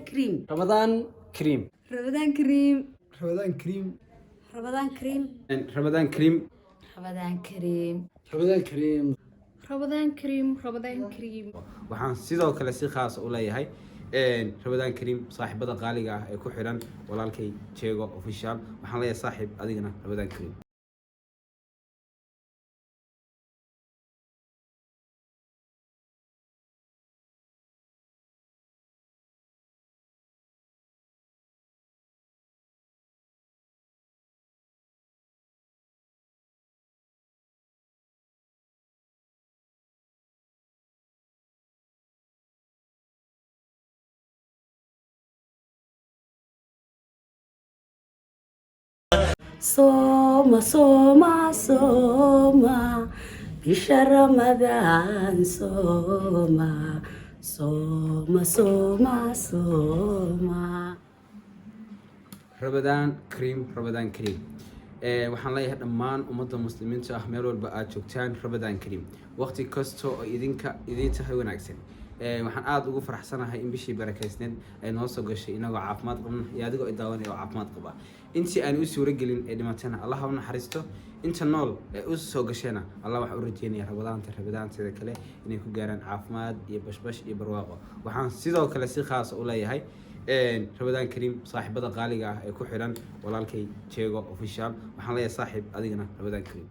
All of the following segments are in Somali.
كريم رمضان كريم رمضان كريم رمضان كريم رمضان كريم رمضان كريم رمضان كريم رمضان كريم رمضان كريم رمضان كريم waxaan sidoo kale si khaas u leeyahay Ramadan Kareem saaxiibada qaaliga ah ee ku xiran walaalkay Jeego official waxaan leeyahay saaxiib adigana Ramadan Kareem صوم صوم صوم بشهر رمضان صوم صوم صوم صوم Ramadan Kareem waxaan leeyahay dhammaan ummadda muslimiinta ah meel walba aad joogtaan Ramadan Kareem waqti kasto oo idin tahay wanaagsan waxaan aad ugu faraxsanahay in bishii barakeysneed ay noo soo gashay inagoo caafimaad qabna iyo adigoo i daawanaya oo caafimaad qaba intii aan u suura gelin ee dhimatana Allah ha u naxariisto inta nool ee u soo gashayna Allah waxa u rajeynayaa Ramadaanteeda kale inay ku gaaraan caafimaad iyo bashbash iyo barwaaqo waxaan sidoo kale si khaas u leeyahay Ramadan Kareem saaxiibada qaaliga ah ee ku xiran walaalkay Jeego official waxaan leeyahay saaxiib adigana Ramadan Kareem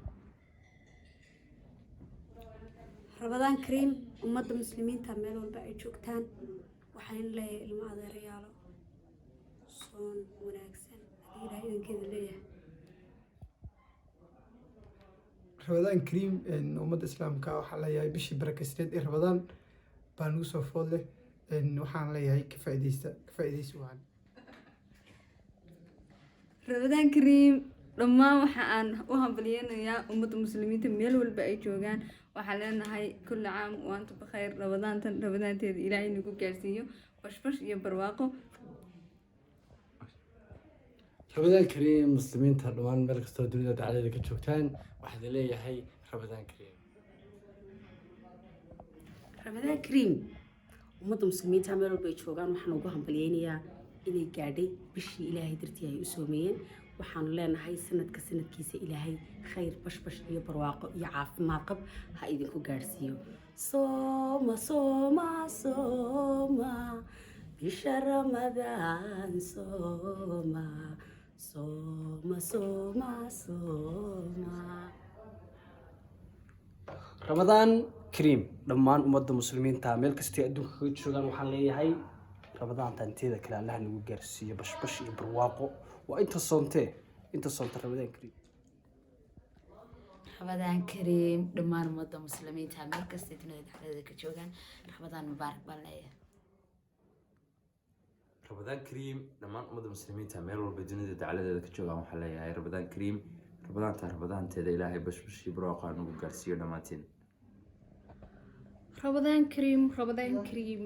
رمضان كريم أمة المسلمين تعملوا الباقي جوكتان وحين لي الماضي رياله صون وناكسن هاي كذا ليه رمضان كريم إن أمة الإسلام كاوح على ياي بشي بركة سنة رمضان بانوس وفوله إن وحنا على ياي كفايديس وعن رمضان كريم لما وحان وهم بلينا يا أمة المسلمين تميلوا الباقي جوكان وحلنا هاي كل عام وأنتم بخير رمضان تيد إلهي نقول كارسيو بش يبرواقو رمضان كريم مسلمين تهربان ملك استوديو على ذيك الشوكتان واحد لي هي رمضان كريم رمضان كريم أمة المسلمين تعملوا الباقي جوكان وحنا وهم بلينا إني قاعدة بشي إلهي درتي هاي أسوميين waxaan leenahay sanadka sanadkiisa ilaahay khayr bashbash iyo barwaaqo iyo caafimaad qab ha idinku gaarsiiyo sooma sooma sooma bisha ramadaan sooma sooma sooma sooma Ramadan Kareem dhammaan ummadda muslimiinta meel kasta adduunka ka joogaan waxaan leeyahay Ramadan tanteeda kale Allah nagu gaarsiiyo bashbash iyo barwaaqo وأنت صنته رمضان كريم رمضان كريم دمان مدة مسلمين تعمل كستنا على ذلك الجوجان رمضان مبارك بالله رمضان كريم دمان مدة مسلمين تعمل والبدون على ذلك الجوجان وحلايا هاي رمضان كريم رمضان تهدى إلهي بش يبروق عنو قارسيو نماتين رمضان كريم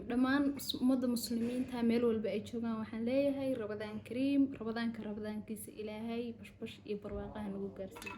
دمان مدة مسلمين تعمل والباقي جوجان وحن ليه هاي رمضان كريم رمضان كيس إلهي بش يبرواقه نقول قرسي